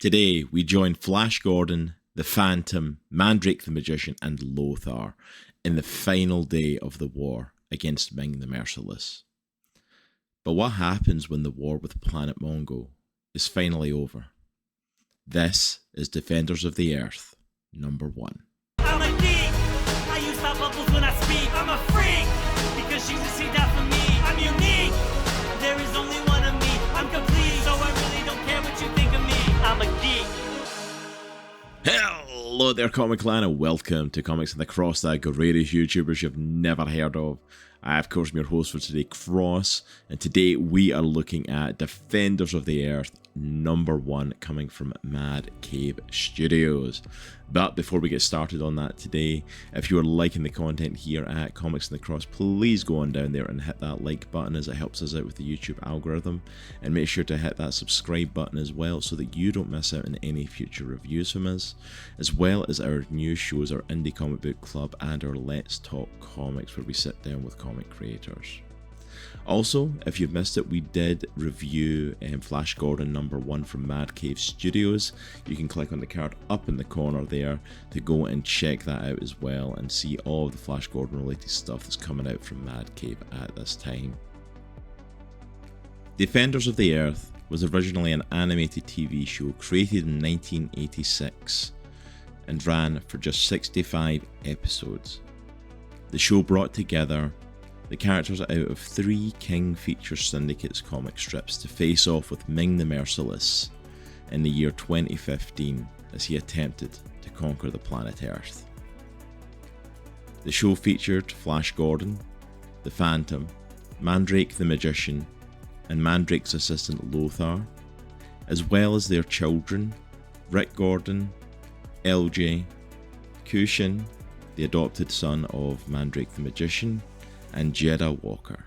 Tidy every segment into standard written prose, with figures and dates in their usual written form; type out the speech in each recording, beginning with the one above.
Today, we join Flash Gordon, the Phantom, Mandrake the Magician, and Lothar in the final day of the war against Ming the Merciless. But what happens when the war with Planet Mongo is finally over? This is Defenders of the Earth, number 1. I'm a geek. I use my bubbles when I speak. I'm a freak because she received that from me. I'm unique. There is only one of me. I'm complete, so I really don't care what you think of me. I'm a geek. Hello there, Comic Clan, and welcome to Comics in the Cross, that greatest YouTubers you've never heard of. I, of course, am your host for today, Cross, and today we are looking at Defenders of the Earth number 1, coming from Mad Cave Studios. But before we get started on that today, if you are liking the content here at Comics in the Cross, please go on down there and hit that like button, as it helps us out with the YouTube algorithm, and make sure to hit that subscribe button as well so that you don't miss out on any future reviews from us, as well as our new shows, our Indie Comic Book Club and our Let's Talk Comics, where we sit down with comic creators. Also, if you've missed it, we did review Flash Gordon number 1 from Mad Cave Studios. You can click on the card up in the corner there to go and check that out as well and see all of the Flash Gordon related stuff that's coming out from Mad Cave at this time. Defenders of the Earth was originally an animated TV show created in 1986 and ran for just 65 episodes. The show brought together the characters out of 3 King Features Syndicate's comic strips to face off with Ming the Merciless in the year 2015 as he attempted to conquer the planet Earth. The show featured Flash Gordon, the Phantom, Mandrake the Magician, and Mandrake's assistant Lothar, as well as their children, Rick Gordon, LJ, Kushin, the adopted son of Mandrake the Magician, and Jeddah Walker.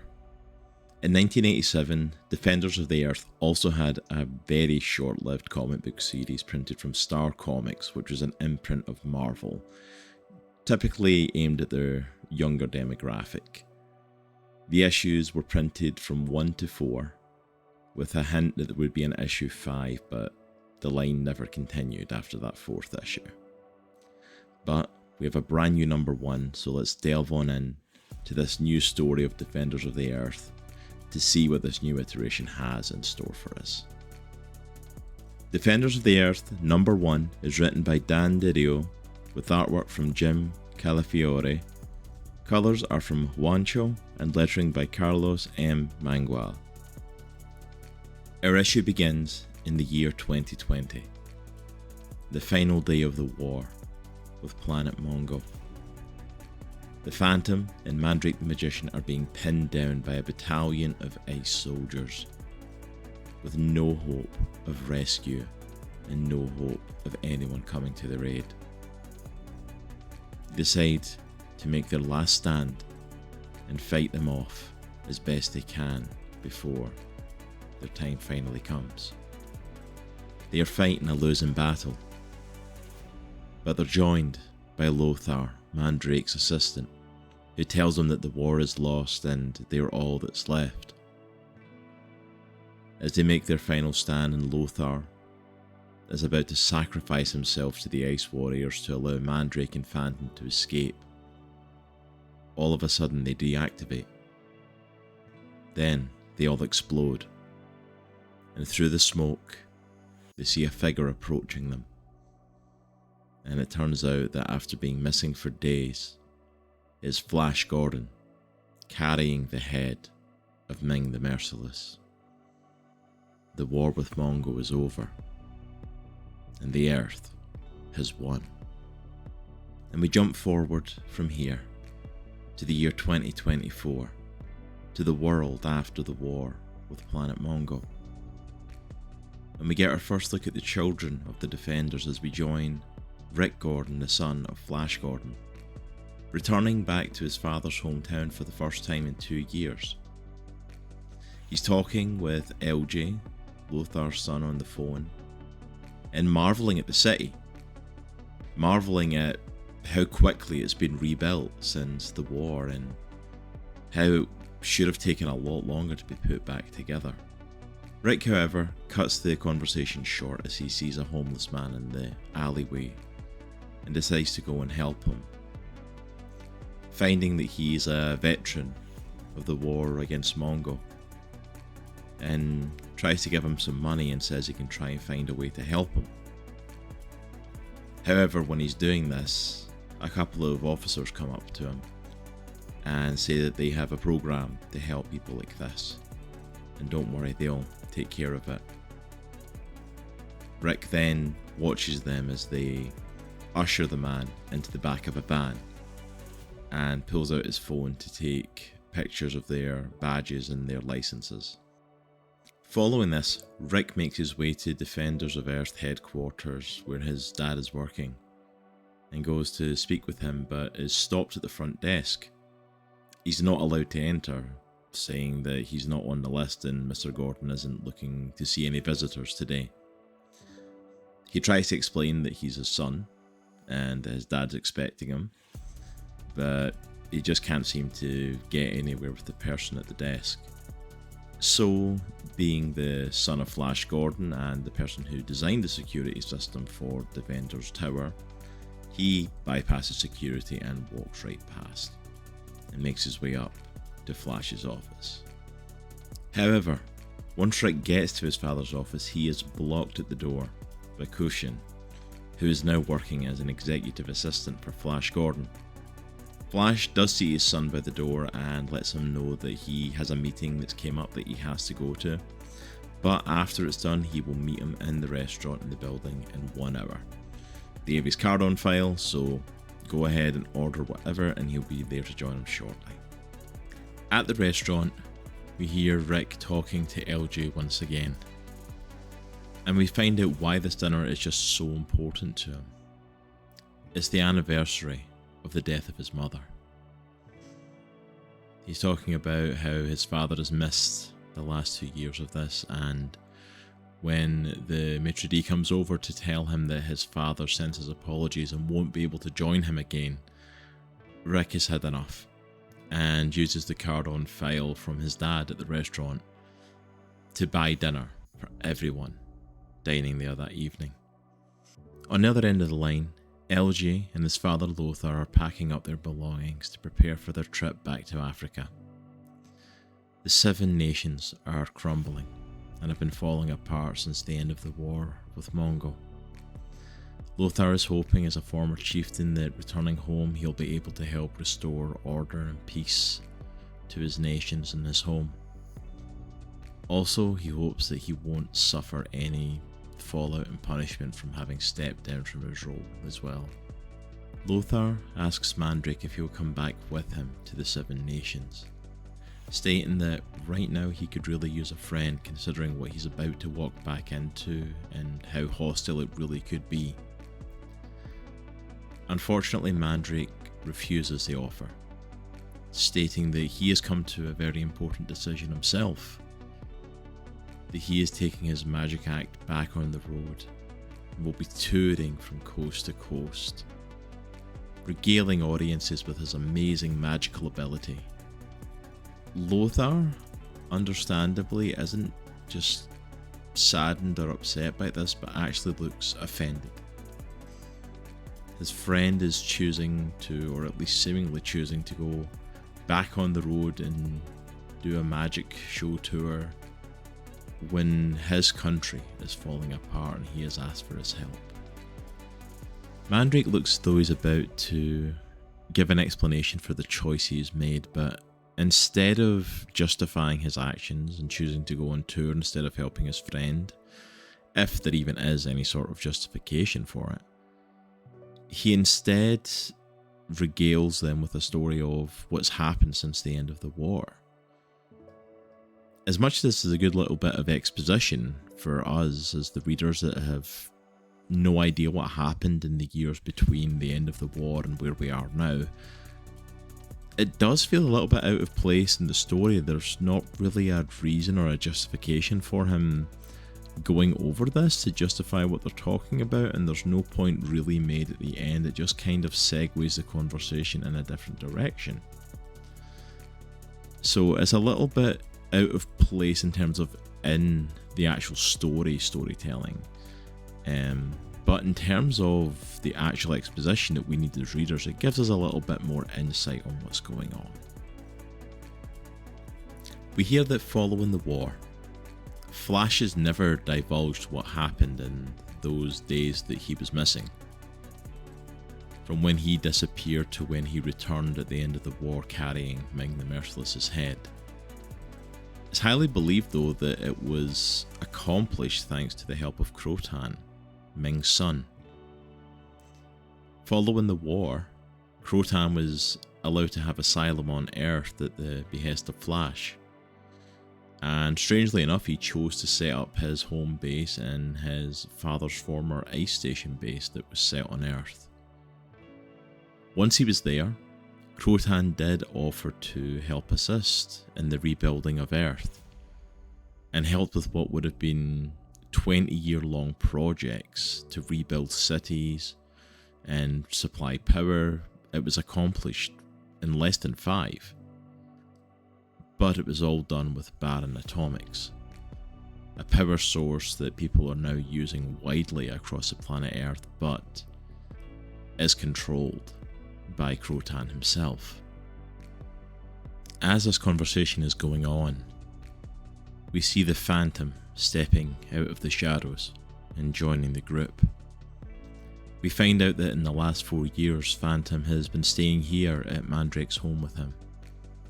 In 1987, Defenders of the Earth also had a very short-lived comic book series printed from Star Comics, which was an imprint of Marvel, typically aimed at their younger demographic. The issues were printed from 1 to 4, with a hint that there would be an issue 5, but the line never continued after that 4th issue. But we have a brand new number 1, so let's delve on in to this new story of Defenders of the Earth to see what this new iteration has in store for us. Defenders of the Earth number 1 is written by Didio with artwork from Jim Calafiore. Colours are from Juancho and lettering by Carlos M. Mangual. Our issue begins in the year 2020, the final day of the war with Planet Mongo. The Phantom and Mandrake the Magician are being pinned down by a battalion of ice soldiers, with no hope of rescue and no hope of anyone coming to their aid. They decide to make their last stand and fight them off as best they can before their time finally comes. They are fighting a losing battle, but they're joined by Lothar, Mandrake's assistant, who tells them that the war is lost and they are all that's left. As they make their final stand and Lothar is about to sacrifice himself to the Ice Warriors to allow Mandrake and Phantom to escape, all of a sudden they deactivate. Then they all explode, and through the smoke they see a figure approaching them. And it turns out that after being missing for days, is Flash Gordon carrying the head of Ming the Merciless. The war with Mongo is over, and the Earth has won. And we jump forward from here to the year 2024, to the world after the war with Planet Mongo. And we get our first look at the children of the Defenders as we join Rick Gordon, the son of Flash Gordon, returning back to his father's hometown for the first time in 2 years. He's talking with LJ, Lothar's son, on the phone, and marvelling at the city, marvelling at how quickly it's been rebuilt since the war and how it should have taken a lot longer to be put back together. Rick, however, cuts the conversation short as he sees a homeless man in the alleyway and decides to go and help him. Finding that he's a veteran of the war against Mongo, and tries to give him some money and says he can try and find a way to help him. However, when he's doing this, a couple of officers come up to him and say that they have a program to help people like this, and don't worry, they'll take care of it. Rick then watches them as they usher the man into the back of a van and pulls out his phone to take pictures of their badges and their licenses. Following this, Rick makes his way to Defenders of Earth headquarters where his dad is working and goes to speak with him, but is stopped at the front desk. He's not allowed to enter, saying that he's not on the list and Mr. Gordon isn't looking to see any visitors today. He tries to explain that he's his son and his dad's expecting him, but he just can't seem to get anywhere with the person at the desk. So, being the son of Flash Gordon and the person who designed the security system for Defender's Tower, he bypasses security and walks right past, and makes his way up to Flash's office. However, once Rick gets to his father's office, he is blocked at the door by Kushin, who is now working as an executive assistant for Flash Gordon. Flash does see his son by the door and lets him know that he has a meeting that's came up that he has to go to, but after it's done he will meet him in the restaurant in the building in 1 hour. They have his card on file, so go ahead and order whatever and he'll be there to join him shortly. At the restaurant, we hear Rick talking to LJ once again, and we find out why this dinner is just so important to him. It's the anniversary of the death of his mother. He's talking about how his father has missed the last 2 years of this, and when the maitre d' comes over to tell him that his father sends his apologies and won't be able to join him again, Rick has had enough and uses the card on file from his dad at the restaurant to buy dinner for everyone dining there that evening. On the other end of the line, LJ and his father Lothar are packing up their belongings to prepare for their trip back to Africa. The 7 nations are crumbling and have been falling apart since the end of the war with Mongo. Lothar is hoping, as a former chieftain, that returning home he'll be able to help restore order and peace to his nations and his home. Also, he hopes that he won't suffer any fallout and punishment from having stepped down from his role as well. Lothar asks Mandrake if he'll come back with him to the 7 nations, stating that right now he could really use a friend considering what he's about to walk back into and how hostile it really could be. Unfortunately, Mandrake refuses the offer, stating that he has come to a very important decision himself, that he is taking his magic act back on the road and will be touring from coast to coast, regaling audiences with his amazing magical ability. Lothar, understandably, isn't just saddened or upset by this, but actually looks offended. His friend is choosing to, or at least seemingly choosing to, go back on the road and do a magic show tour when his country is falling apart and he has asked for his help. Mandrake looks as though he's about to give an explanation for the choice he's made, but instead of justifying his actions and choosing to go on tour instead of helping his friend, if there even is any sort of justification for it, he instead regales them with a story of what's happened since the end of the war. As much as this is a good little bit of exposition for us as the readers that have no idea what happened in the years between the end of the war and where we are now, it does feel a little bit out of place in the story. There's not really a reason or a justification for him going over this to justify what they're talking about, and there's no point really made at the end. It just kind of segues the conversation in a different direction. So it's a little bit out of place in terms of in the actual storytelling. But in terms of the actual exposition that we need as readers, it gives us a little bit more insight on what's going on. We hear that following the war, Flash has never divulged what happened in those days that he was missing. From when he disappeared to when he returned at the end of the war carrying Ming the Merciless's head. It's highly believed though that it was accomplished thanks to the help of Crotan, Ming's son. Following the war, Crotan was allowed to have asylum on Earth at the behest of Flash. And strangely enough, he chose to set up his home base in his father's former ice station base that was set on Earth. Once he was there, Crotan did offer to help assist in the rebuilding of Earth, and helped with what would have been 20-year-long projects to rebuild cities and supply power. It was accomplished in less than 5. But it was all done with barren atomics, a power source that people are now using widely across the planet Earth, but is controlled by Crotan himself. As this conversation is going on, we see the Phantom stepping out of the shadows and joining the group. We find out that in the last 4 years, Phantom has been staying here at Mandrake's home with him,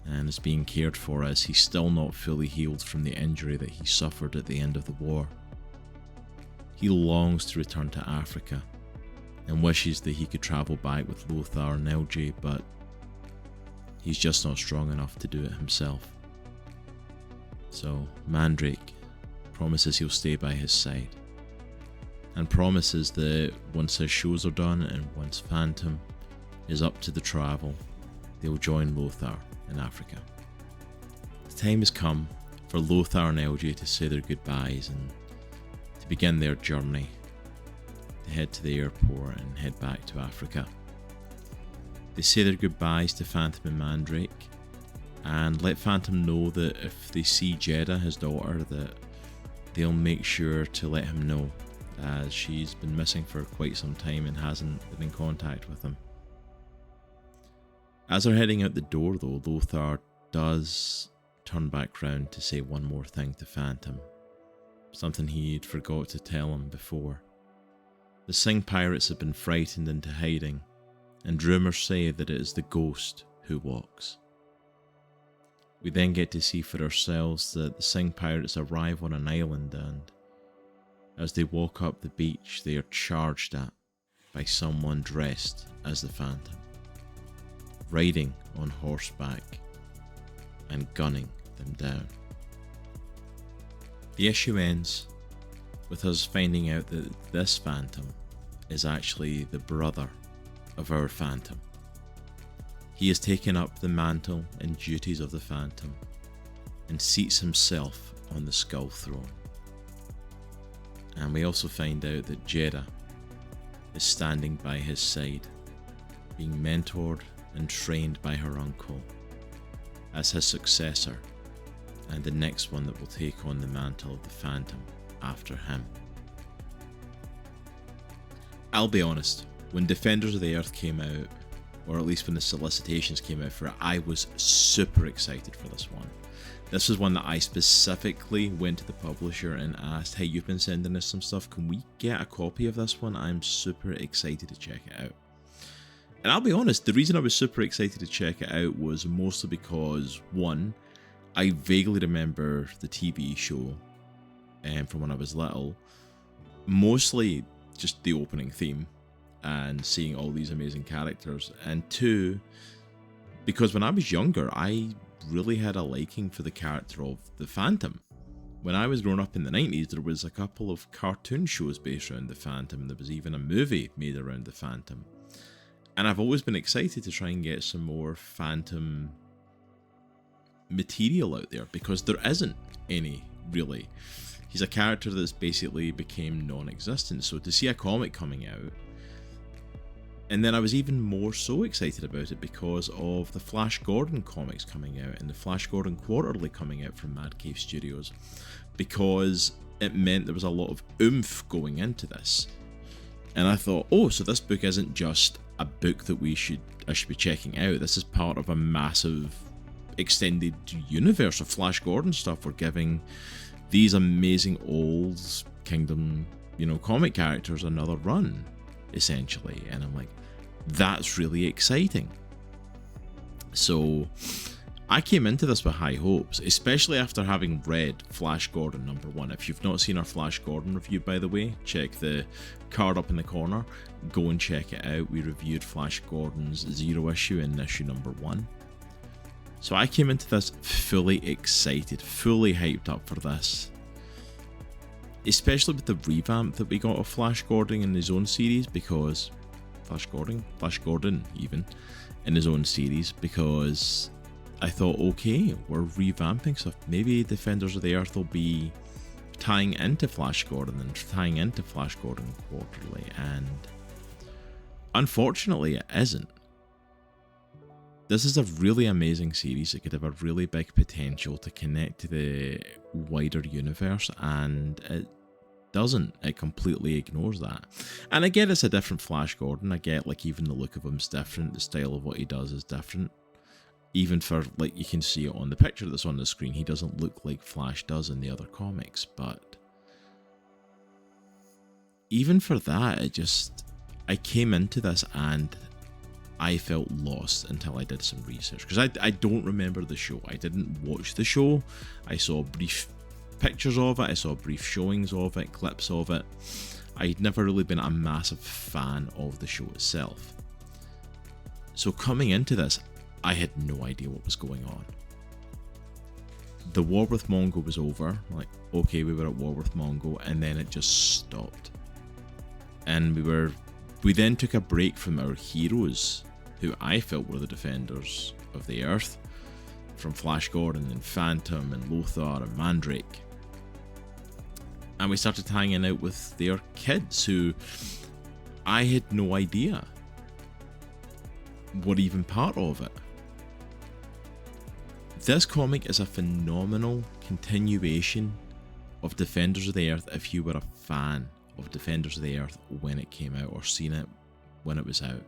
and is being cared for as he's still not fully healed from the injury that he suffered at the end of the war. He longs to return to Africa and wishes that he could travel back with Lothar and LJ, but he's just not strong enough to do it himself. So Mandrake promises he'll stay by his side, and promises that once his shows are done and once Phantom is up to the travel, they'll join Lothar in Africa. The time has come for Lothar and LJ to say their goodbyes and to begin their journey to head to the airport and head back to Africa. They say their goodbyes to Phantom and Mandrake, and let Phantom know that if they see Jeddah, his daughter, that they'll make sure to let him know, as she's been missing for quite some time and hasn't been in contact with him. As they're heading out the door though, Lothar does turn back round to say one more thing to Phantom, something he'd forgot to tell him before. The Sing pirates have been frightened into hiding, and rumours say that it is the ghost who walks. We then get to see for ourselves that the Sing pirates arrive on an island, and as they walk up the beach, they are charged at by someone dressed as the Phantom, riding on horseback and gunning them down. The issue ends with us finding out that this Phantom is actually the brother of our Phantom. He has taken up the mantle and duties of the Phantom and seats himself on the Skull Throne. And we also find out that Jeddah is standing by his side, being mentored and trained by her uncle as his successor, and the next one that will take on the mantle of the Phantom after him. I'll be honest, when Defenders of the Earth came out, or at least when the solicitations came out for it, I was super excited for this one. This was one that I specifically went to the publisher and asked, hey, you've been sending us some stuff, can we get a copy of this one? I'm super excited to check it out. And I'll be honest, the reason I was super excited to check it out was mostly because, one, I vaguely remember the TV show from when I was little, mostly just the opening theme and seeing all these amazing characters, and two, because when I was younger, I really had a liking for the character of the Phantom. When I was growing up in the 90s, there was a couple of cartoon shows based around the Phantom, and there was even a movie made around the Phantom. And I've always been excited to try and get some more Phantom material out there, because there isn't any, really. He's a character that's basically became non-existent, so to see a comic coming out And then I was even more so excited about it because of the Flash Gordon comics coming out and the Flash Gordon Quarterly coming out from Mad Cave Studios, because it meant there was a lot of oomph going into this. And I thought, oh, so this book isn't just a book that I should be checking out. This is part of a massive extended universe of Flash Gordon stuff. We're giving these amazing old Kingdom, comic characters another run, essentially. And I'm like, that's really exciting. So I came into this with high hopes, especially after having read Flash Gordon #1. If you've not seen our Flash Gordon review, by the way, check the card up in the corner. Go and check it out. We reviewed Flash Gordon's 0 issue in issue #1. So I came into this fully excited, fully hyped up for this. Especially with the revamp that we got of Flash Gordon in his own series, because... Flash Gordon even, in his own series, because I thought, okay, we're revamping stuff. Maybe Defenders of the Earth will be tying into Flash Gordon and tying into Flash Gordon Quarterly, and unfortunately it isn't. This is a really amazing series. It could have a really big potential to connect to the wider universe, and it doesn't. It completely ignores that. And I get it's a different Flash Gordon. I get, like, even the look of him's different. The style of what he does is different. Even for, like, you can see it on the picture that's on the screen. He doesn't look like Flash does in the other comics. But even for that, I came into this and I felt lost until I did some research. Because I don't remember the show. I didn't watch the show. I saw brief pictures of it, I saw brief showings of it, clips of it. I'd never really been a massive fan of the show itself. So coming into this, I had no idea what was going on. The war with Mongo was over. Like, okay, we were at war with Mongo, and then it just stopped. And we then took a break from our heroes, who I felt were the Defenders of the Earth, from Flash Gordon and Phantom and Lothar and Mandrake. And we started hanging out with their kids, who I had no idea were even part of it. This comic is a phenomenal continuation of Defenders of the Earth if you were a fan of Defenders of the Earth when it came out, or seen it when it was out.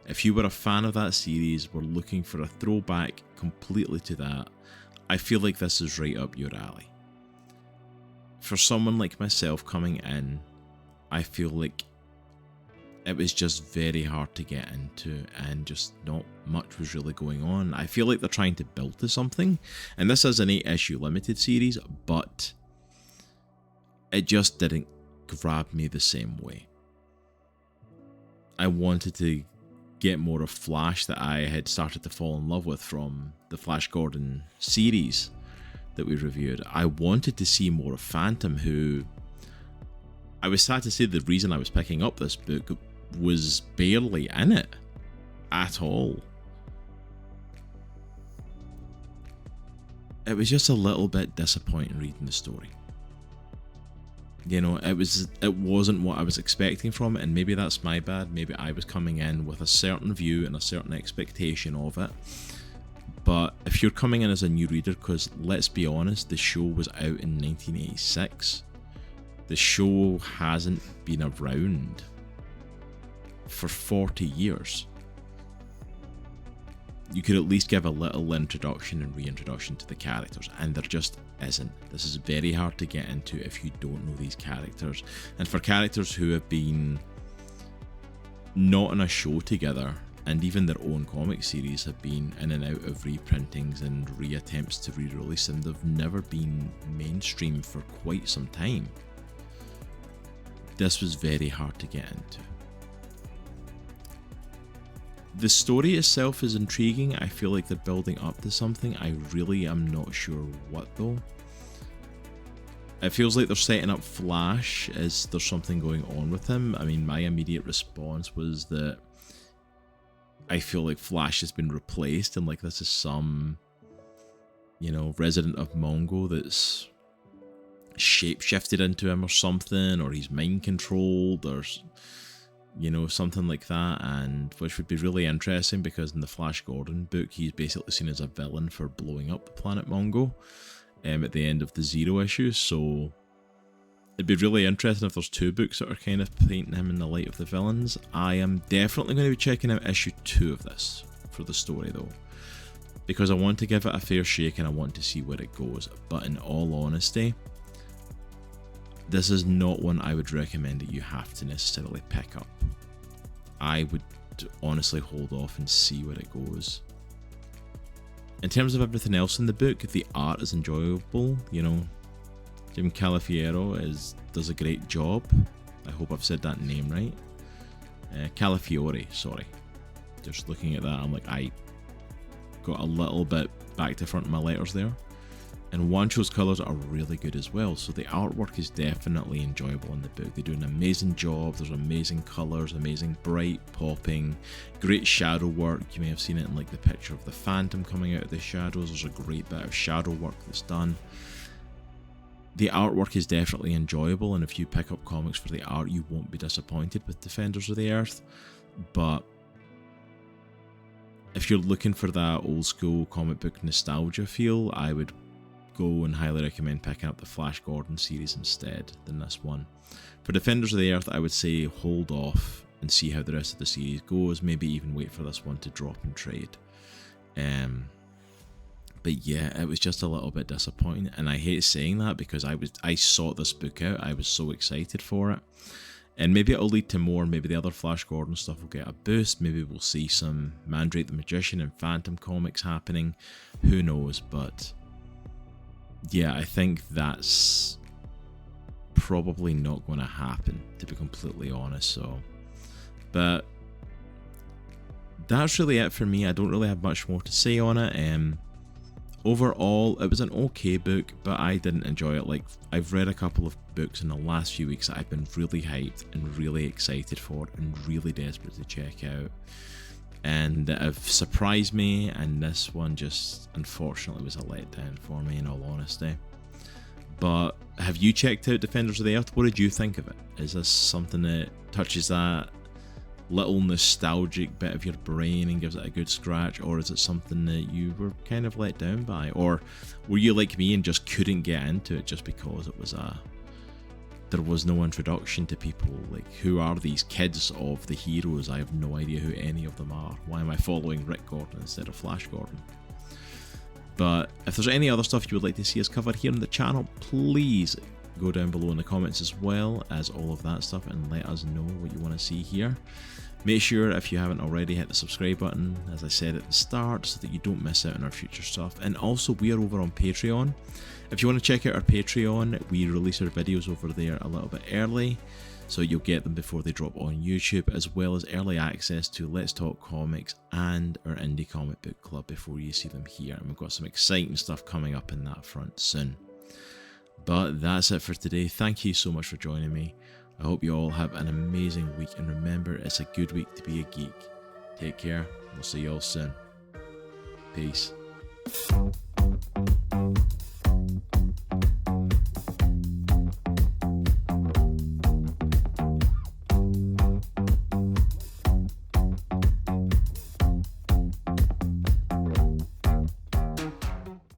If you were a fan of that series, were looking for a throwback completely to that, I feel like this is right up your alley. For someone like myself coming in, I feel like it was just very hard to get into, and just not much was really going on. I feel like they're trying to build to something, and this is an 8-issue limited series, but it just didn't grab me the same way. I wanted to get more of Flash that I had started to fall in love with from the Flash Gordon series that we reviewed. I wanted to see more of Phantom, who I was sad to say the reason I was picking up this book was barely in it at all. It was just a little bit disappointing reading the story. You know, it wasn't what I was expecting from it, and maybe that's my bad. Maybe I was coming in with a certain view and a certain expectation of it. But if you're coming in as a new reader, because let's be honest, the show was out in 1986. The show hasn't been around for 40 years. You could at least give a little introduction and reintroduction to the characters, and there just isn't. This is very hard to get into if you don't know these characters. And for characters who have been not in a show together, and even their own comic series have been in and out of reprintings and reattempts to re-release them, they've never been mainstream for quite some time. This was very hard to get into. The story itself is intriguing. I feel like they're building up to something. I really am not sure what though. It feels like they're setting up Flash as there's something going on with him. I mean, my immediate response was that I feel like Flash has been replaced, and like this is some, you know, resident of Mongo that's shape-shifted into him or something, or he's mind controlled, or you know, something like that, and which would be really interesting because in the Flash Gordon book, he's basically seen as a villain for blowing up the Planet Mongo at the end of the Zero issue. So it'd be really interesting if there's 2 books that are kind of painting him in the light of the villains. I am definitely going to be checking out issue 2 of this for the story though, because I want to give it a fair shake and I want to see where it goes. But in all honesty, this is not one I would recommend that you have to necessarily pick up. I would honestly hold off and see where it goes. In terms of everything else in the book, the art is enjoyable. You know, Jim Calafiore does a great job. I hope I've said that name right. Calafiore, sorry. Just looking at that, I'm like, I got a little bit back to front of my letters there. And Juancho's colours are really good as well, so the artwork is definitely enjoyable in the book. They do an amazing job. There's amazing colours, amazing bright popping, great shadow work. You may have seen it in like the picture of the Phantom coming out of the shadows. There's a great bit of shadow work that's done. The artwork is definitely enjoyable, and if you pick up comics for the art, you won't be disappointed with Defenders of the Earth. But if you're looking for that old school comic book nostalgia feel, I would go and highly recommend picking up the Flash Gordon series instead than this one. For Defenders of the Earth, I would say hold off and see how the rest of the series goes, maybe even wait for this one to drop and trade. But yeah, it was just a little bit disappointing, and I hate saying that because I sought this book out. I was so excited for it, and maybe it'll lead to more. Maybe the other Flash Gordon stuff will get a boost. Maybe we'll see some Mandrake the Magician and Phantom comics happening. Who knows? But yeah, I think that's probably not going to happen, to be completely honest. So, but that's really it for me. I don't really have much more to say on it. Overall, it was an okay book, but I didn't enjoy it. Like, I've read a couple of books in the last few weeks that I've been really hyped and really excited for and really desperate to check out, and that have surprised me, and this one just unfortunately was a letdown for me, in all honesty. But have you checked out Defenders of the Earth? What did you think of it? Is this something that touches that little nostalgic bit of your brain and gives it a good scratch, or is it something that you were kind of let down by, or were you like me and just couldn't get into it just because it was there was no introduction to people? Like, who are these kids of the heroes? I have no idea who any of them are. Why am I following Rick Gordon instead of Flash Gordon? But if there's any other stuff you would like to see us cover here on the channel, please go down below in the comments as well as all of that stuff and let us know what you want to see here. Make sure, if you haven't already, hit the subscribe button, as I said at the start, so that you don't miss out on our future stuff. And also, we are over on Patreon. If you want to check out our Patreon, we release our videos over there a little bit early, so you'll get them before they drop on YouTube, as well as early access to Let's Talk Comics and our Indie Comic Book Club before you see them here. And we've got some exciting stuff coming up in that front soon. But that's it for today. Thank you so much for joining me. I hope you all have an amazing week, and remember, it's a good week to be a geek. Take care. We'll see you all soon. Peace.